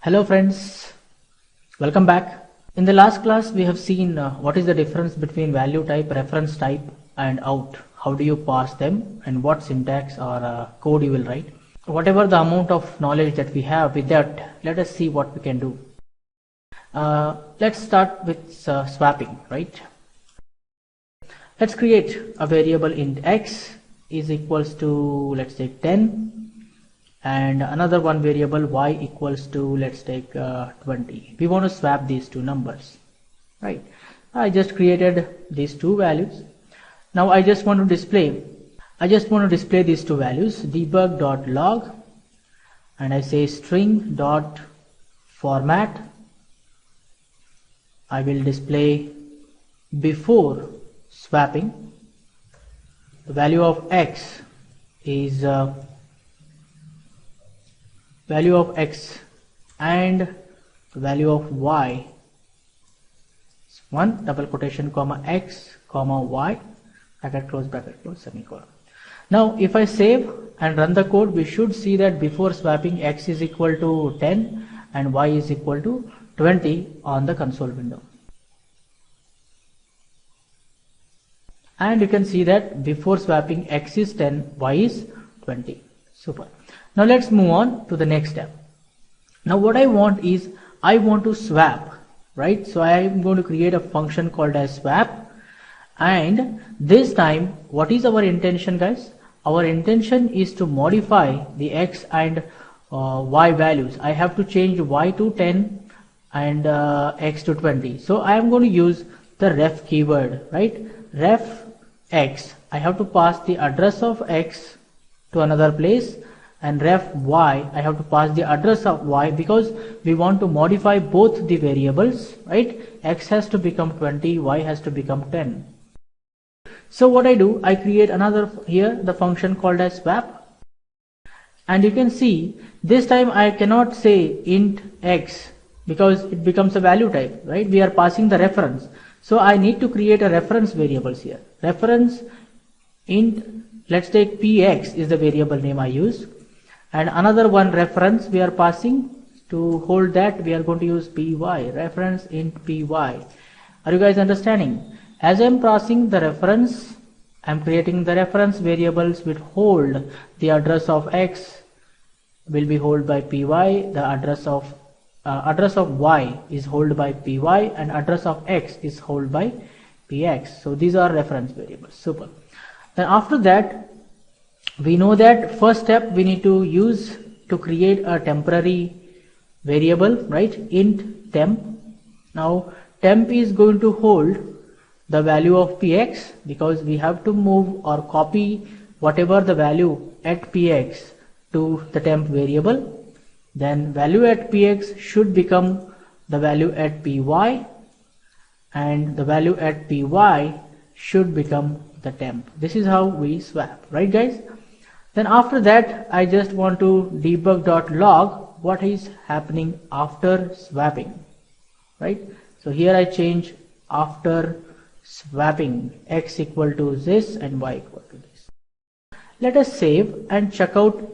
Hello friends, welcome back. In the last class we have seen what is the difference between value type, reference type and out. How do you pass them and what syntax or code you will write. Whatever the amount of knowledge that we have with that, let us see what we can do. Let's start with swapping, right? Let's create a variable int x is equals to, let's say 10, and another one variable y equals to, let's take 20. We want to swap these two numbers, right? I just created these two values. Now I just want to display these two values, debug.log, and I say string.format. I will display before swapping. The value of x is value of x and the value of y is 1 double quotation comma x comma y bracket close semicolon. Now if I save and run the code, we should see that before swapping x is equal to 10 and y is equal to 20 on the console window. And you can see that before swapping x is 10, y is 20. Super. Now let's move on to the next step. Now what I want is, I want to swap, right? So I am going to create a function called as swap, and this time what is our intention, guys? Our intention is to modify the x and y values. I have to change y to 10 and x to 20. So I am going to use the ref keyword, right? Ref x, I have to pass the address of x to another place, and ref y, I have to pass the address of y, because we want to modify both the variables, right? X has to become 20, y has to become 10. So what I do, I create another here, the function called as swap, and you can see this time I cannot say int x because it becomes a value type, right? We are passing the reference. So I need to create a reference variables here. Reference int, let's take px is the variable name I use, and another one reference we are passing. To hold that, we are going to use py, reference int py. Are you guys understanding? As I am passing the reference, I am creating the reference variables which hold the address of x will be held by py, the address of y is held by py, and address of x is held by px. So these are reference variables. Super. Then after that, we know that first step we need to use to create a temporary variable, right? Int temp. Now temp is going to hold the value of px, because we have to move or copy whatever the value at px to the temp variable. Then value at px should become the value at py, and the value at py should become the temp. This is how we swap, right guys? Then after that, I just want to debug.log what is happening after swapping, right? So here I change after swapping x equal to this and y equal to this. Let us save and check out.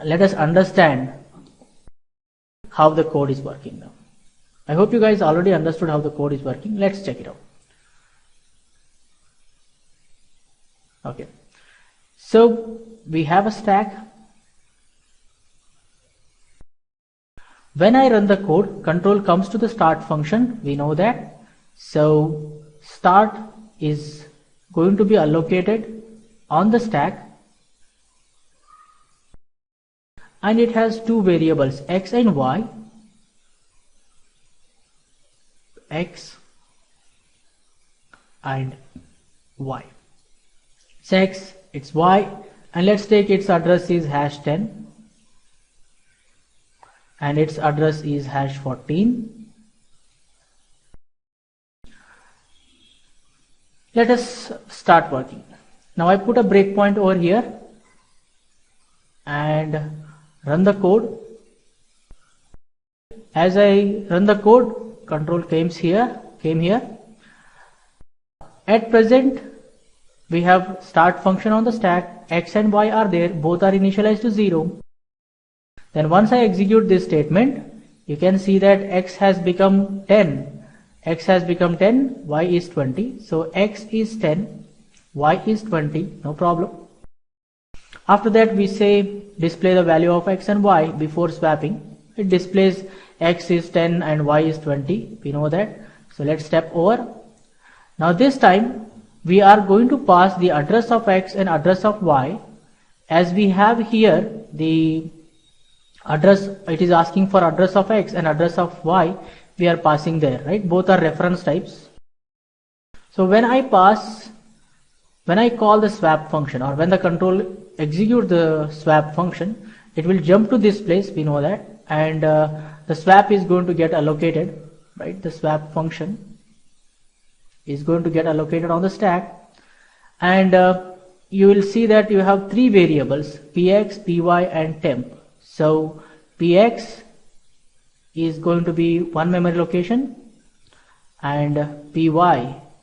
Let us understand how the code is working now. I hope you guys already understood how the code is working. Let's check it out. Okay, so we have a stack. When I run the code, control comes to the start function, we know that. So start is going to be allocated on the stack, and it has two variables, x and y. X and y. It's x, it's y, and let's take its address is #10 and its address is #14. Let us start working. Now I put a breakpoint over here and run the code. As I run the code, control came here. At present, we have start function on the stack, x and y are there, both are initialized to 0. Then once I execute this statement, you can see that x has become 10. X has become 10, y is 20. So x is 10, y is 20, no problem. After that we say display the value of x and y before swapping. It displays x is 10 and y is 20. We know that. So let's step over. Now this time we are going to pass the address of x and address of y. As we have here the address, it is asking for address of x and address of y, we are passing there, right? Both are reference types. So when I call the swap function, or when the control execute the swap function, it will jump to this place, we know that, and the swap is going to get allocated, right? The swap function is going to get allocated on the stack, and you will see that you have three variables, px, py and temp. So px is going to be one memory location, and py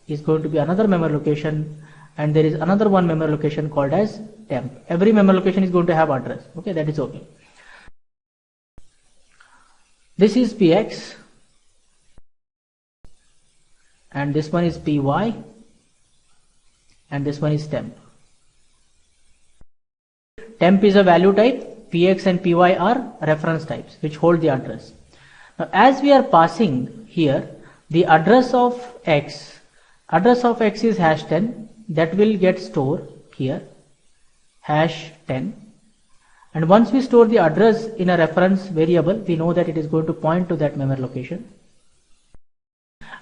is going to be another memory location, and there is another one memory location called as temp. Every memory location is going to have address. Okay, that is okay. This is px, and this one is py, and this one is temp. Temp is a value type, px and py are reference types which hold the address. Now as we are passing here the address of x is hash 10, that will get stored here, hash 10, and once we store the address in a reference variable, we know that it is going to point to that memory location.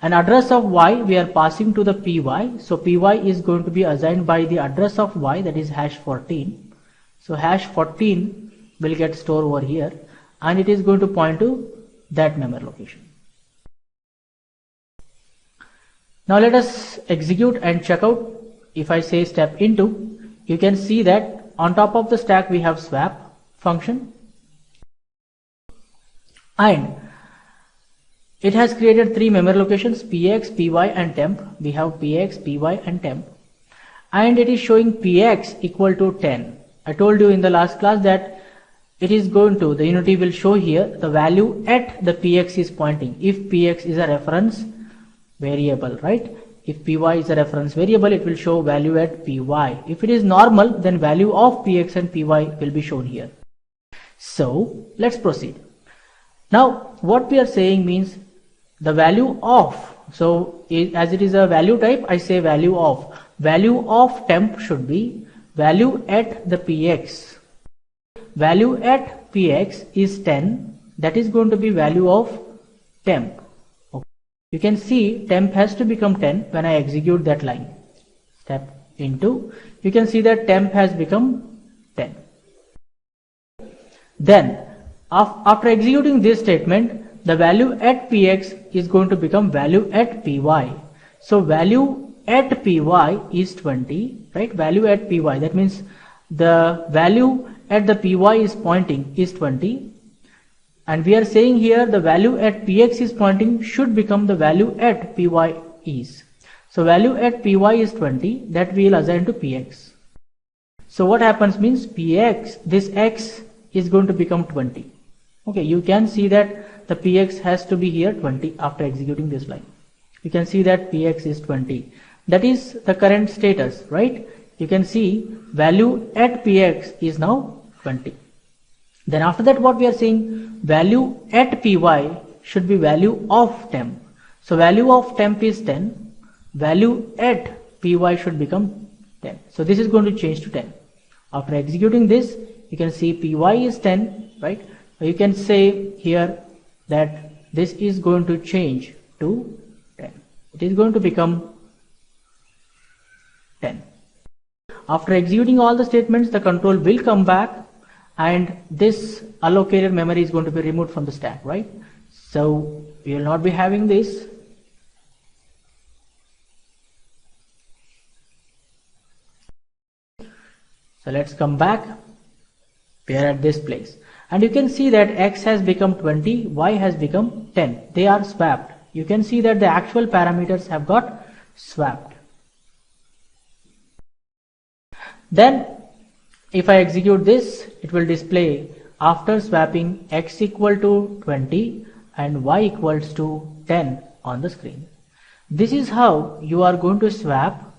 And address of y we are passing to the py, so py is going to be assigned by the address of y, that is hash 14. So hash 14 will get stored over here, and it is going to point to that memory location. Now let us execute and check out. If I say step into, you can see that on top of the stack we have swap function, and it has created three memory locations, px, py and temp. We have px, py and temp, and it is showing px equal to 10. I told you in the last class that it is going to, the unity will show here the value at the px is pointing, if px is a reference variable, right? If py is a reference variable, it will show value at py. If it is normal, then value of px and py will be shown here. So let's proceed. Now what we are saying means the value of, so as it is a value type, I say value of temp should be value at the px. Value at px is 10, that is going to be value of temp. Okay. You can see temp has to become 10 when I execute that line. Step into, you can see that temp has become 10. Then after executing this statement, the value at px is going to become value at py. So value at py is 20, right? Value at py, that means the value at the py is pointing is 20, and we are saying here the value at px is pointing should become the value at py is. So value at py is 20, that we will assign to px. So what happens means px, this x is going to become 20. Okay, you can see that the px has to be here 20 after executing this line. You can see that px is 20. That is the current status, right? You can see value at px is now 20. Then after that what we are saying, value at py should be value of temp. So value of temp is 10, value at py should become 10. So this is going to change to 10. After executing this, you can see py is 10, right? You can say here that this is going to change to 10. It is going to become 10. After executing all the statements, the control will come back, and this allocated memory is going to be removed from the stack, right? So we will not be having this. So let's come back. We are at this place, and you can see that x has become 20, y has become 10. They are swapped. You can see that the actual parameters have got swapped. Then if I execute this, it will display after swapping x equal to 20 and y equals to 10 on the screen. This is how you are going to swap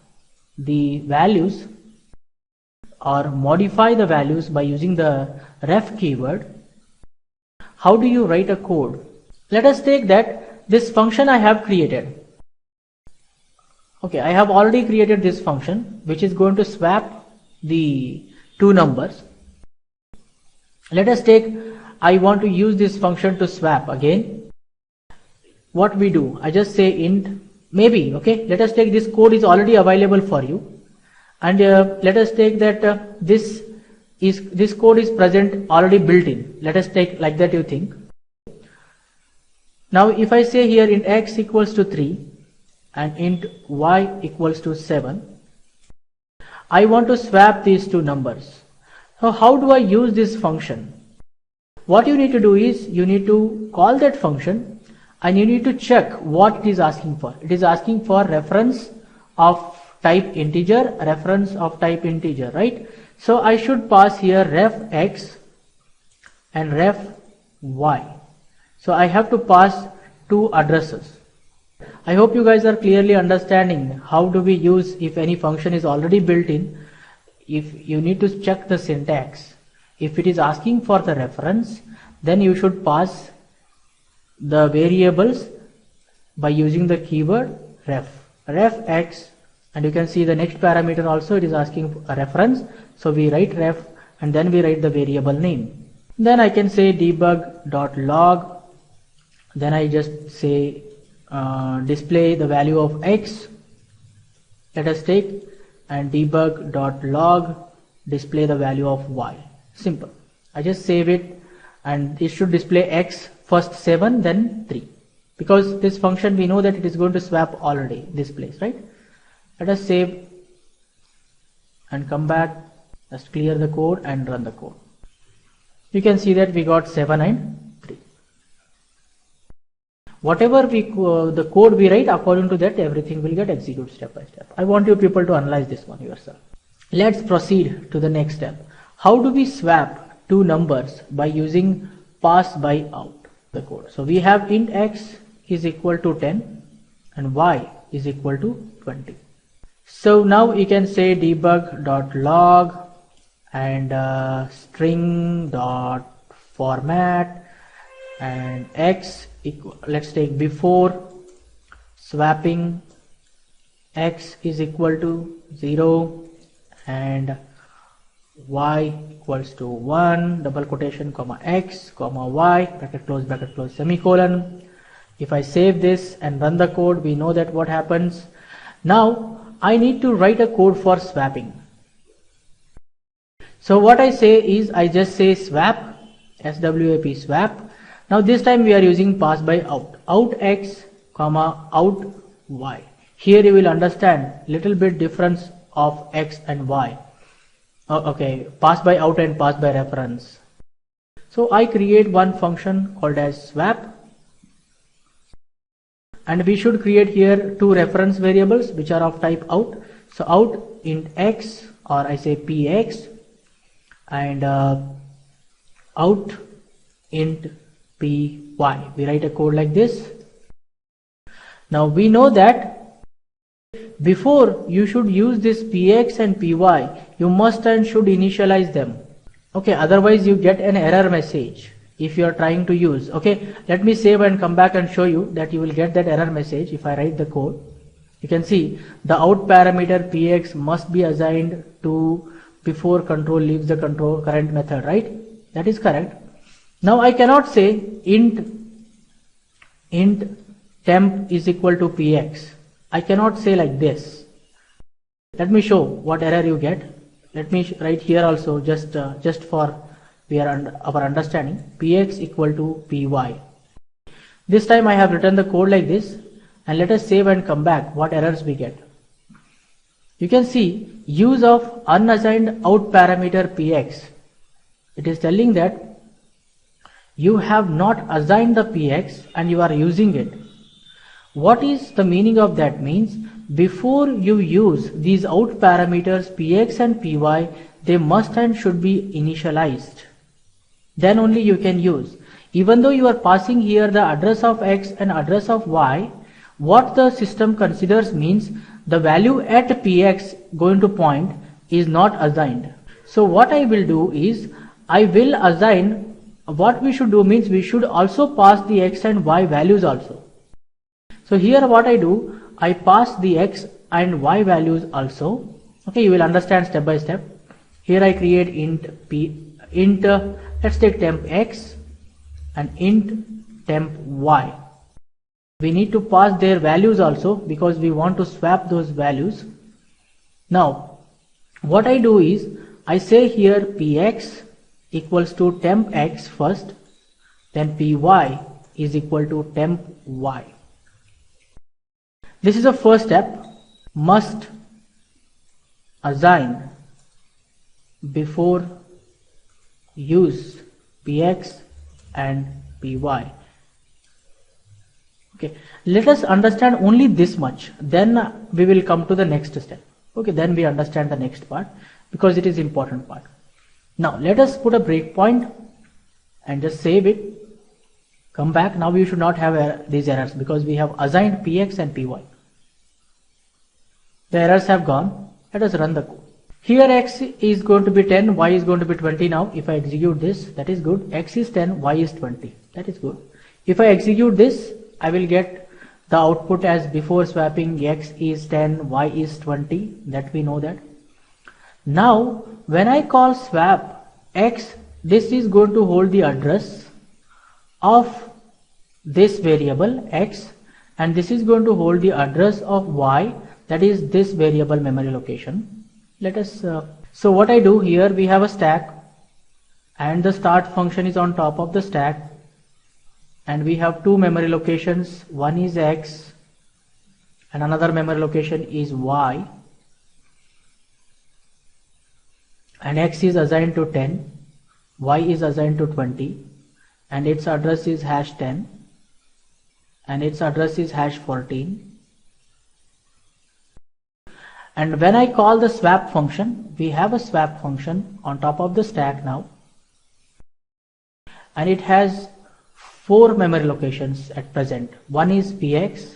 the values or modify the values by using the ref keyword. How do you write a code? Let us take that this function I have created. Okay, I have already created this function which is going to swap the two numbers. Let us take, I want to use this function to swap again. What we do, I just say int maybe. Okay, let us take this code is already available for you, and let us take that this code is present already built in. Let us take like that you think. Now if I say here int x equals to 3 and int y equals to 7, I want to swap these two numbers. So how do I use this function? What you need to do is you need to call that function and you need to check what it is asking for. It is asking for reference of type integer, right? So I should pass here ref x and ref y. So I have to pass two addresses. I hope you guys are clearly understanding how do we use if any function is already built in. If you need to check the syntax, if it is asking for the reference, then you should pass the variables by using the keyword ref x, and you can see the next parameter also it is asking a reference, so we write ref and then we write the variable name. Then I can say debug.log, then I just say display the value of x. Let us take and debug.log display the value of y. Simple. I just save it and it should display x first 7 then 3, because this function we know that it is going to swap already this place, right? Let us save and come back, just clear the code and run the code. You can see that we got 7 and 3. Whatever the code we write, according to that everything will get executed step by step. I want you people to analyze this one yourself. Let's proceed to the next step. How do we swap two numbers by using pass by out the code? So we have int x is equal to 10 and y is equal to 20. So now you can say debug.log and string.format and x equal, let's take before swapping x is equal to 0 and y equals to 1 double quotation comma x comma y bracket close semicolon. If I save this and run the code, we know that what happens. Now I need to write a code for swapping. So what I say is I just say swap, swap swap. Now this time we are using pass by out x comma out y. Here you will understand little bit difference of x and y. Okay, pass by out and pass by reference. So I create one function called as swap, and we should create here two reference variables which are of type out. So out int x, or I say px, and out int py. We write a code like this. Now we know that before you should use this px and py, you must and should initialize them. Okay, otherwise you get an error message if you are trying to use. Okay, let me save and come back and show you that you will get that error message if I write the code. You can see the out parameter px must be assigned to before control leaves the current method, right? That is correct. Now I cannot say int temp is equal to px. I cannot say like this. Let me show what error you get. Let me write here also just for our understanding, px equal to py. This time I have written the code like this, and let us save and come back what errors we get. You can see use of unassigned out parameter px. It is telling that you have not assigned the px and you are using it. What is the meaning of that? Means before you use these out parameters px and py, they must and should be initialized. then only you can use. Even though you are passing here the address of x and address of y, what the system considers means the value at px going to point is not assigned. So what I will do is I will assign, what we should do means we should also pass the x and y values also. So here what I do, I pass the x and y values also. Okay, you will understand step by step. Here I create let's take temp x and int temp y. We need to pass their values also because we want to swap those values. Now what I do is I say here px equals to temp x first, then py is equal to temp y. This is the first step. Must assign before use px and py. Okay, let us understand only this much, then we will come to the next step. Okay, then we understand the next part because it is important part. Now let us put a breakpoint and just save it. Come back. Now you should not have these errors because we have assigned px and py. The errors have gone. Let us run the code. Here x is going to be 10, y is going to be 20 now. If I execute this, that is good. X is 10, y is 20. That is good. If I execute this, I will get the output as before swapping x is 10, y is 20. That we know that. Now when I call swap x, this is going to hold the address of this variable x, and this is going to hold the address of y, that is this variable memory location. Let us so what I do here, we have a stack and the start function is on top of the stack, and we have two memory locations. One is x and another memory location is y, and x is assigned to 10, y is assigned to 20, and its address is hash 10 and its address is hash 14. And when I call the swap function, we have a swap function on top of the stack now, and it has 4 memory locations at present. One is px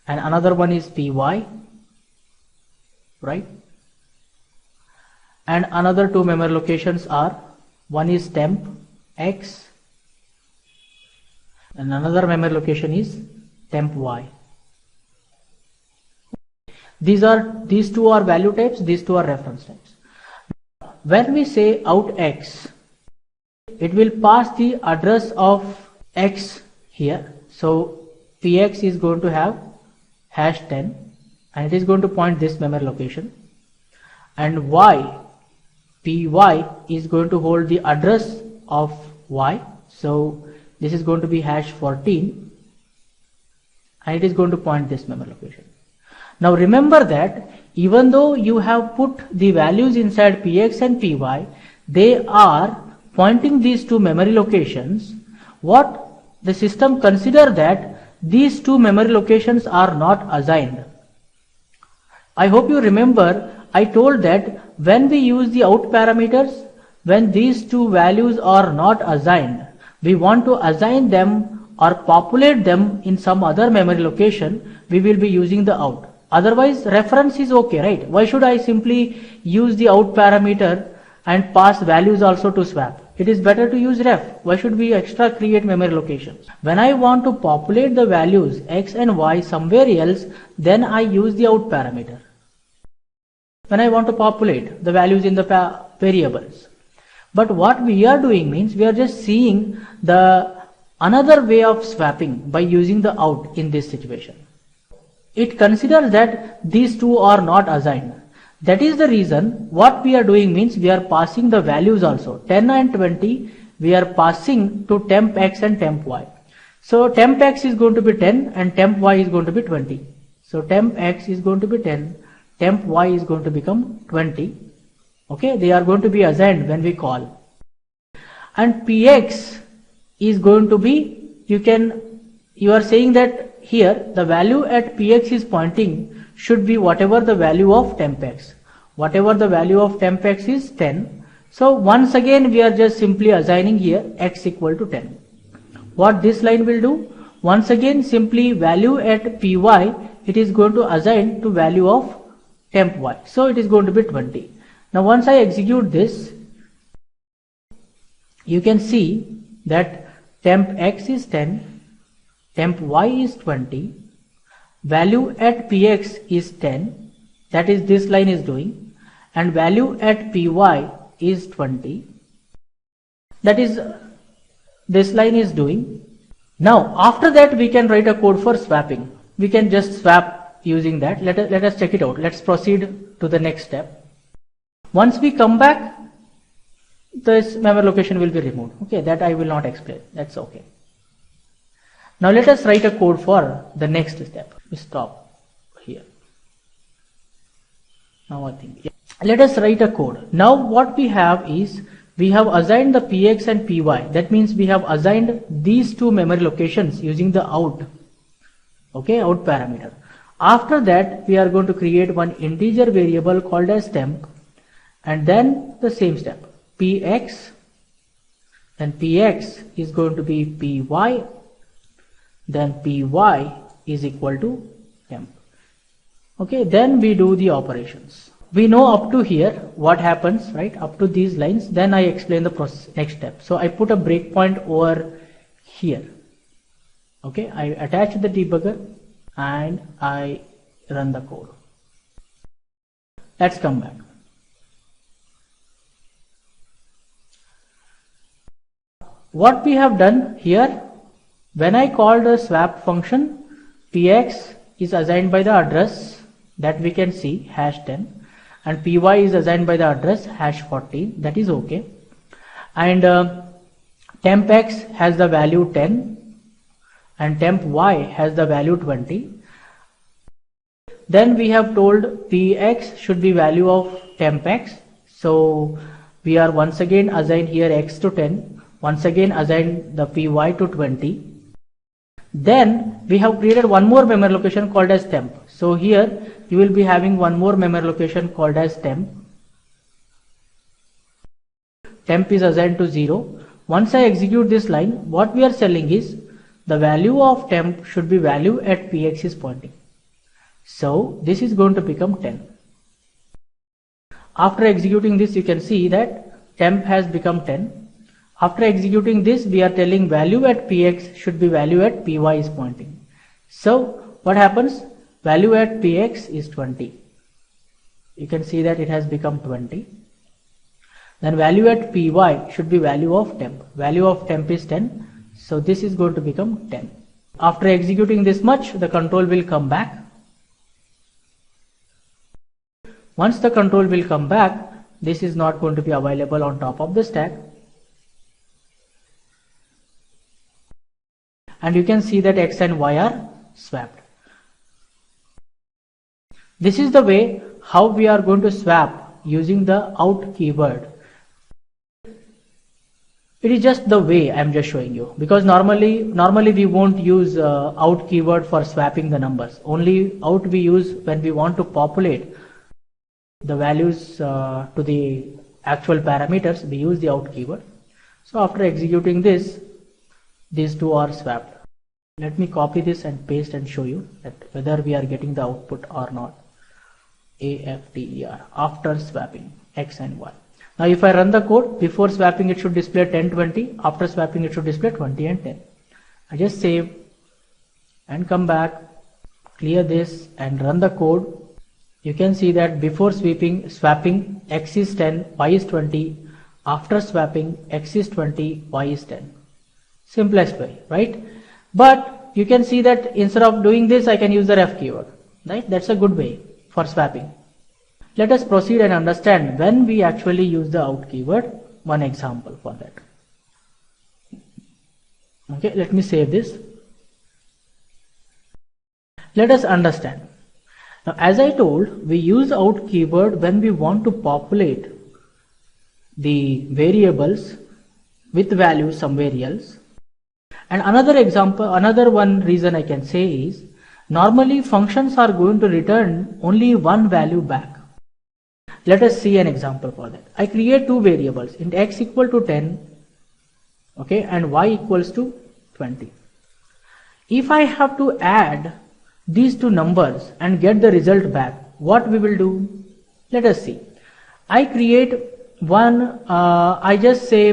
and another one is py, right? And another 2 memory locations are, one is temp x and another memory location is temp y. These two are value types, these two are reference types. When we say out x, it will pass the address of x here. So px is going to have hash 10 and it is going to point this memory location, and py is going to hold the address of y, so this is going to be hash 14 and it is going to point this memory location. Now remember that even though you have put the values inside px and py, they are pointing these two memory locations. What the system consider that these two memory locations are not assigned. I hope you remember I told that when we use the out parameters, when these two values are not assigned, we want to assign them or populate them in some other memory location, we will be using the out. Otherwise reference is okay, right? Why should I simply use the out parameter and pass values also to swap? It is better to use ref. Why should we extra create memory locations? When I want to populate the values x and y somewhere else, then I use the out parameter. When I want to populate the values in the variables. But what we are doing means we are just seeing the another way of swapping by using the out in this situation. It considers that these two are not assigned. That is the reason what we are doing means we are passing the values also. 10 and 20 we are passing to temp x and temp y. So temp x is going to be 10 and temp y is going to be 20. So temp x is going to be 10, temp y is going to become 20. Okay, they are going to be assigned when we call. And px is going to be, you are saying that here the value at px is pointing should be whatever the value of temp x. Whatever the value of temp x is 10 So once again we are just simply assigning here x equal to 10. What this line will do, once again simply value at py, it is going to assign to value of temp y. So it is going to be 20. Now once I execute this, you can see that temp x is 10, temp y is 20, value at px is 10, that is this line is doing, and value at py is 20, that is this line is doing. Now after that we can write a code for swapping. We can just swap using that. Let us check it out. Let's proceed to the next step. Once we come back, this memory location will be removed. Okay, that I will not explain. That's okay. Now let us write a code for the next step. We stop here. Now I think, yeah. Let us write a code. Now what we have is, we have assigned the px and py. That means we have assigned these two memory locations using the out. Okay, out parameter. After that, we are going to create one integer variable called as temp, and then the same step, px, then px is going to be py, then py is equal to temp. Okay, then we do the operations. We know up to here what happens, right? Up to these lines, then I explain the process, next step. So I put a breakpoint over here. Okay, I attach the debugger and I run the code. Let's come back. What we have done here, when I call the swap function, px is assigned by the address that we can see, #10, and py is assigned by the address #14, that is okay. And tempx has the value 10 and temp y has the value 20. Then we have told px should be value of tempx. So we are once again assign here x to 10, once again assign the py to 20. Then we have created one more memory location called as temp. So here you will be having one more memory location called as temp. Temp is assigned to 0. Once I execute this line, what we are telling is the value of temp should be value at px is pointing. So this is going to become 10. After executing this, you can see that temp has become 10. After executing this, we are telling value at px should be value at py is pointing. So what happens? Value at px is 20. You can see that it has become 20. Then value at py should be value of temp. Value of temp is 10. So this is going to become 10. After executing this much, the control will come back. Once the control will come back, this is not going to be available on top of the stack. And you can see that x and y are swapped. This is the way how we are going to swap using the out keyword. It is just the way I am just showing you, because normally we won't use out keyword for swapping the numbers. Only out we use when we want to populate the values to the actual parameters. We use the out keyword. So after executing this, these two are swapped. Let me copy this and paste and show you that whether we are getting the output or not. AFTER after swapping x and y. Now if I run the code, before swapping it should display 10, 20. After swapping it should display 20 and 10. I just save and come back, clear this and run the code. You can see that before swapping x is 10, y is 20. After swapping x is 20, y is 10. Simplest way, right? But you can see that instead of doing this, I can use the ref keyword, right? That's a good way for swapping. Let us proceed and understand when we actually use the out keyword. One example for that. Okay, let me save this. Let us understand. Now, as I told, we use out keyword when we want to populate the variables with values somewhere else. And another example, another one reason I can say is, normally functions are going to return only one value back. Let us see an example for that. I create two variables, int x equal to 10, okay, and y equals to 20. If I have to add these two numbers and get the result back, what we will do? Let us see. I create I just say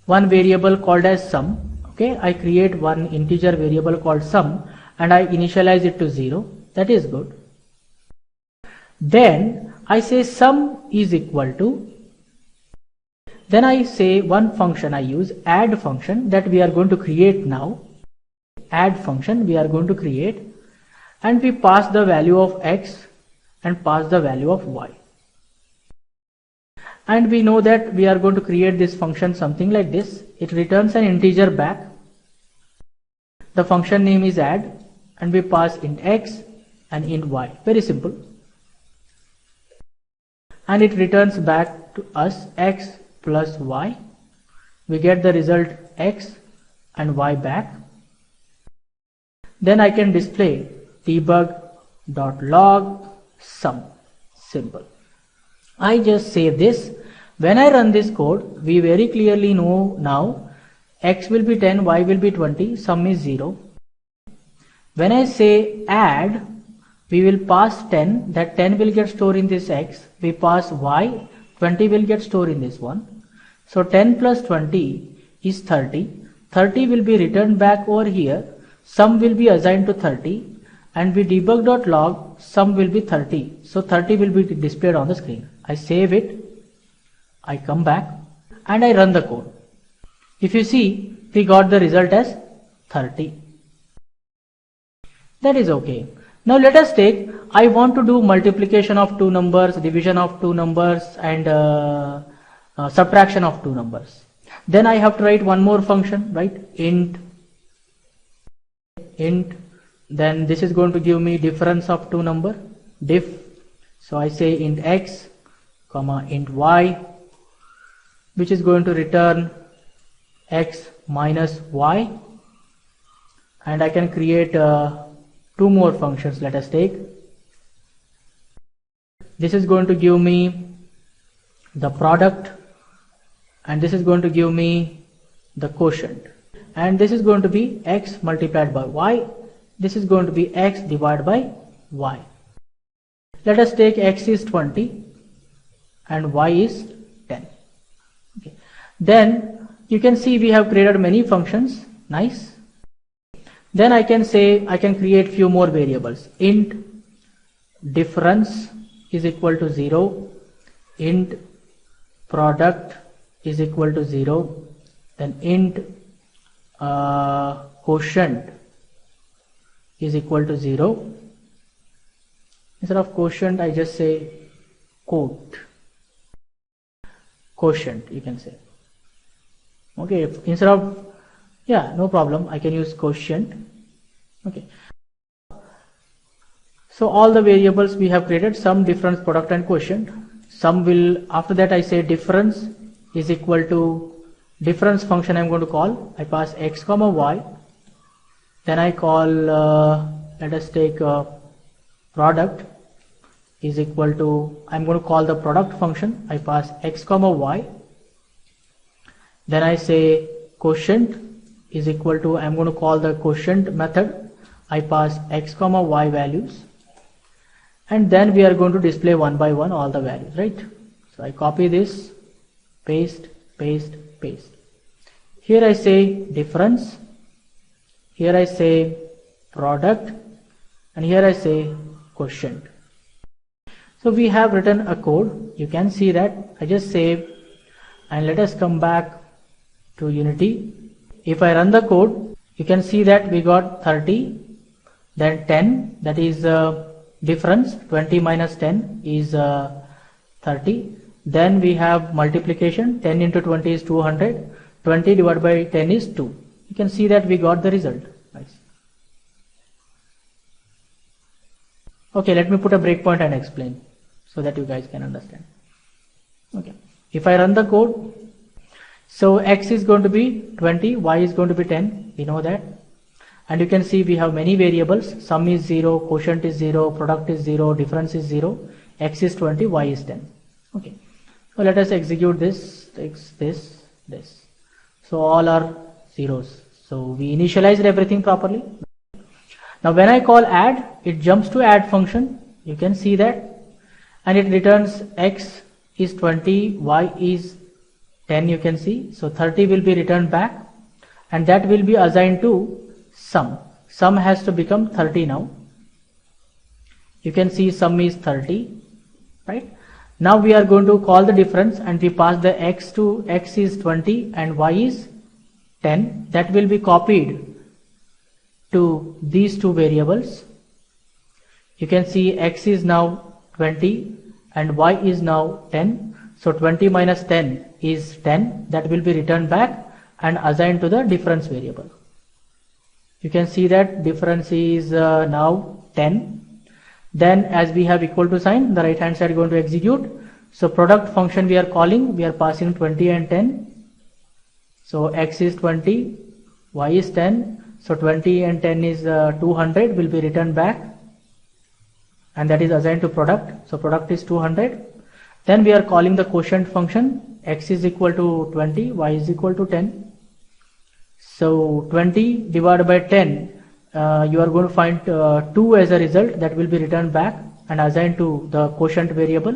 one variable called as sum. Okay, I create one integer variable called sum and I initialize it to 0. That is good. Then I say sum is equal to, then I say one function I use, add function, that we are going to create now. Add function we are going to create, and we pass the value of x and pass the value of y. And we know that we are going to create this function something like this. It returns an integer back. The function name is add, and we pass int x and int y. Very simple. And it returns back to us x plus y. We get the result x and y back. Then I can display debug.log sum. Simple. I just save this. When I run this code, we very clearly know now x will be 10, y will be 20, sum is 0. When I say add, we will pass 10, that 10 will get stored in this x. We pass y, 20 will get stored in this one. So 10 plus 20 is 30. 30 will be returned back over here. Sum will be assigned to 30. And we debug.log sum will be 30. So 30 will be displayed on the screen. I save it. I come back and I run the code. If you see, we got the result as 30. That is okay. Now let us take, I want to do multiplication of two numbers, division of two numbers, and subtraction of two numbers. Then I have to write one more function, right? Int, then this is going to give me difference of two number, diff. So I say int x, comma int y, which is going to return x minus y. And I can create two more functions. Let us take. This is going to give me the product, and this is going to give me the quotient, and this is going to be x multiplied by y. This is going to be x divided by y. Let us take x is 20 and y is 10. Okay. Then you can see we have created many functions. Nice. Then I can say I can create few more variables. Int difference is equal to 0. Int product is equal to 0. Then int quotient is equal to 0. Instead of quotient, I just say quotient, you can say. Okay, instead of, yeah, no problem, I can use quotient. Okay. So all the variables we have created, sum, difference, product, and quotient. Sum will, after that I say difference is equal to, difference function I'm going to call. I pass x comma y. Then I call, let us take product is equal to, I'm going to call the product function. I pass x comma y. Then I say quotient is equal to, I'm going to call the quotient method. I pass x comma y values. And then we are going to display one by one all the values, right? So I copy this, paste, paste, paste. Here I say difference. Here I say product, and here I say quotient. So we have written a code. You can see that. I just save, and let us come back to Unity. If I run the code, you can see that we got 30, then 10, that is difference. 20 minus 10 is 30. Then we have multiplication. 10 into 20 is 200. 20 divided by 10 is 2. You can see that we got the result. Nice. Okay, let me put a breakpoint and explain so that you guys can understand. Okay, if I run the code, so x is going to be 20, y is going to be 10. We know that. And you can see we have many variables. Sum is 0, quotient is 0, product is 0, difference is 0. x is 20, y is 10. Okay, so let us execute this, this. So all are zeros. So we initialized everything properly. Now when I call add, it jumps to add function. You can see that, and it returns x is 20, y is 10. You can see, so 30 will be returned back, and that will be assigned to sum. Sum has to become 30 now. You can see sum is 30, right? Now we are going to call the difference, and we pass the x to x is 20 and y is 10. That will be copied to these two variables. You can see x is now 20 and y is now 10. So 20 minus 10 is 10. That will be returned back and assigned to the difference variable. You can see that difference is now 10. Then as we have equal to sign, the right hand side is going to execute. So product function we are calling, we are passing 20 and 10. So x is 20, y is 10. So 20 and 10 is 200, will be returned back, and that is assigned to product. So product is 200. Then we are calling the quotient function, x is equal to 20, y is equal to 10. So 20 divided by 10, you are going to find 2 as a result. That will be returned back and assigned to the quotient variable.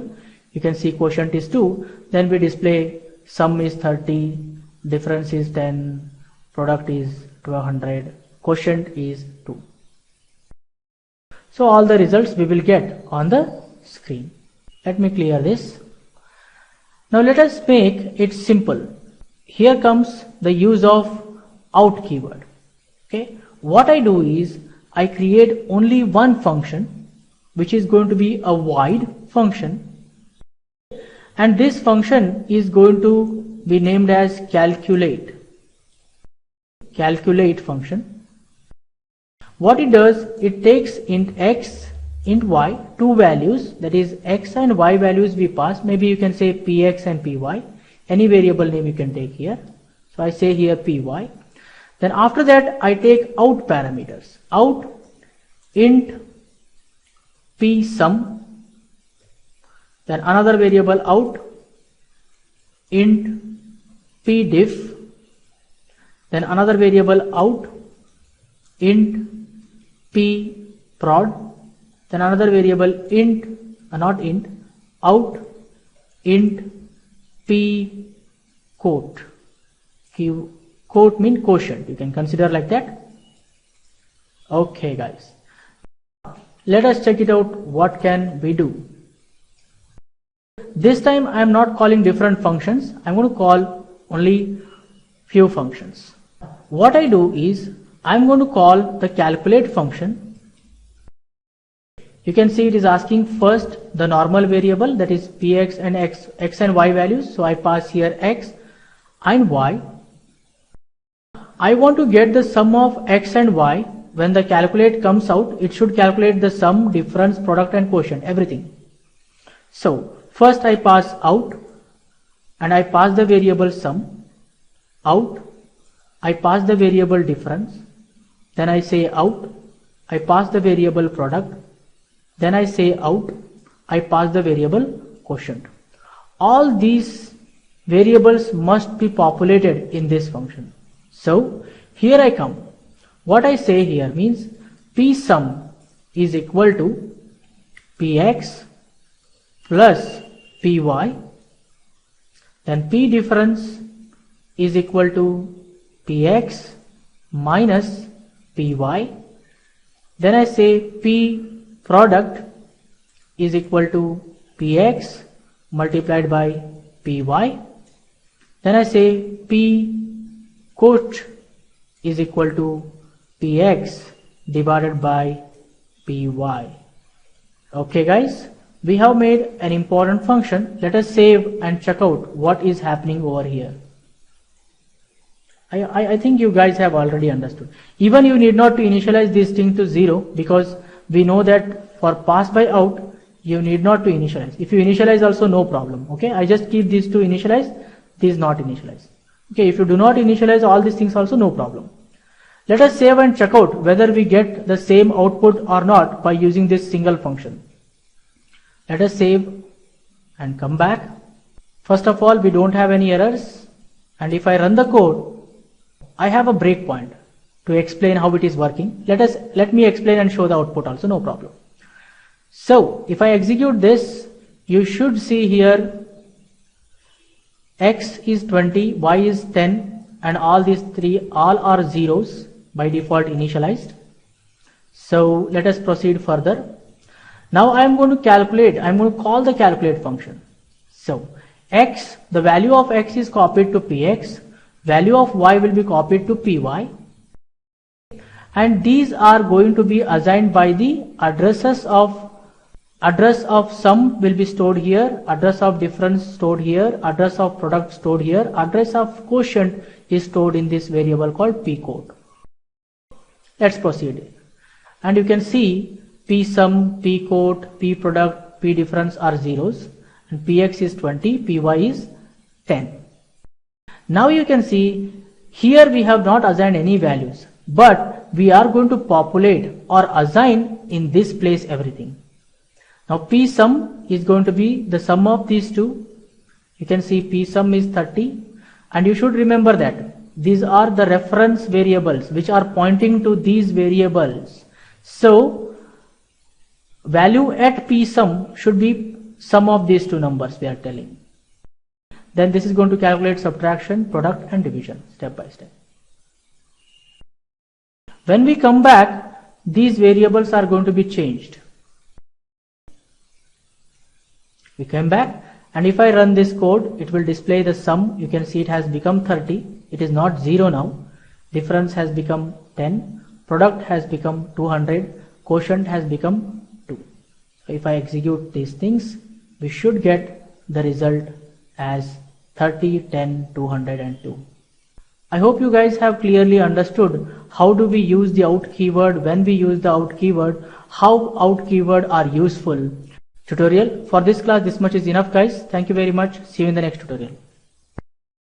You can see quotient is 2. Then we display sum is 30, difference is 10, product is 200, quotient is 2. So all the results we will get on the screen. Let me clear this. Now let us make it simple. Here comes the use of out keyword. Okay, what I do is I create only one function, which is going to be a void function, and this function is going to be named as calculate function. What it does, it takes int x, int y, two values, that is x and y values we pass. Maybe you can say px and py, any variable name you can take here. So I say here py. Then after that I take out parameters, out int p sum, then another variable out int p diff, then another variable out int p prod, then another variable int out int p quote. Quote means quotient, you can consider like that. Okay guys, let us check it out. What can we do? This time I am not calling different functions. I am going to call only few functions. What I do is I am going to call the calculate function. You can see it is asking first the normal variable, that is px and x and y values. So I pass here x and y. I want to get the sum of x and y. When the calculate comes out, it should calculate the sum, difference, product and quotient, everything. So first I pass out and I pass the variable sum, out, I pass the variable difference, then I say out, I pass the variable product, then I say out, I pass the variable quotient. All these variables must be populated in this function. So here I come. What I say here means p sum is equal to px plus py, then p difference is equal to px minus py, then I say p product is equal to px multiplied by py, then I say p quote is equal to px divided by py. Okay guys, we have made an important function. Let us save and check out what is happening over here. I think you guys have already understood. Even you need not to initialize this thing to 0, because we know that for pass by out you need not to initialize. If you initialize also, no problem. Okay, I just keep these two initialized, these not initialized. Okay, if you do not initialize all these things also, no problem. Let us save and check out whether we get the same output or not by using this single function. Let us save and come back. First of all, we don't have any errors, and if I run the code, I have a breakpoint to explain how it is working. Let me explain and show the output also, no problem. So if I execute this, you should see here x is 20, y is 10, and all these three all are zeros by default initialized. So let us proceed further. Now I am going to call the calculate function. So x, the value of x is copied to px, value of y will be copied to py, and these are going to be assigned by the address of sum will be stored here, address of difference stored here, address of product stored here, address of quotient is stored in this variable called p code. Let's proceed. And you can see p sum, p quote, p product, p difference are zeros, and px is 20, py is 10. Now you can see here we have not assigned any values, but we are going to populate or assign in this place everything. Now p sum is going to be the sum of these two. You can see p sum is 30, and you should remember that these are the reference variables which are pointing to these variables. So value at p sum should be sum of these two numbers we are telling. Then this is going to calculate subtraction, product and division step by step. When we come back, these variables are going to be changed. We came back, and if I run this code, it will display the sum. You can see it has become 30. It is not 0 now. Difference has become 10. Product has become 200. Quotient has become 2. So if I execute these things, we should get the result as 30, 10, 200 and 2. I hope you guys have clearly understood how do we use the out keyword, when we use the out keyword, how out keyword are useful. Tutorial. For this class, this much is enough guys. Thank you very much. See you in the next tutorial.